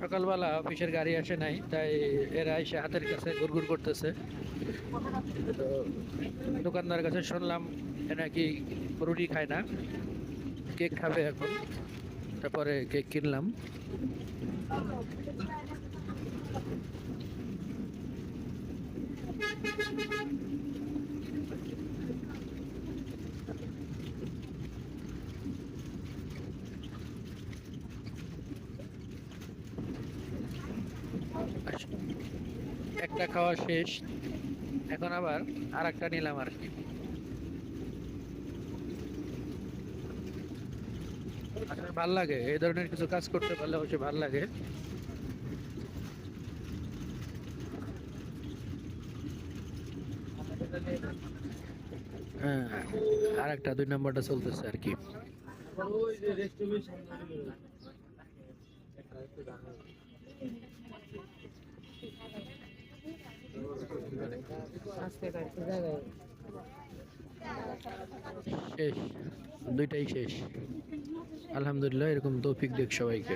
সকালবেলা অফিসের গাড়ি আসে নাই, তাই এরা এসে হাতের কাছে ঘুরঘুর করতেছে। তো দোকানদার কাছে শুনলাম এ নাকি রুটি খায় না, কেক খাবে এখন। তারপরে কেক কিনলাম। একটা খাওয়া শেষ, এখন আবার আর একটা নিলাম আর কি। আসলে ভাল লাগে এই ধরনের কিছু কাজ করতে পারলে, অবশ্যই ভাল লাগে। হ্যাঁ, আর একটা 2 নম্বরটা চলতেছে আর কি। শেষ, দুইটাই শেষ। আলহামদুলিল্লাহ, এরকম তৌফিক দেখ সবাইকে।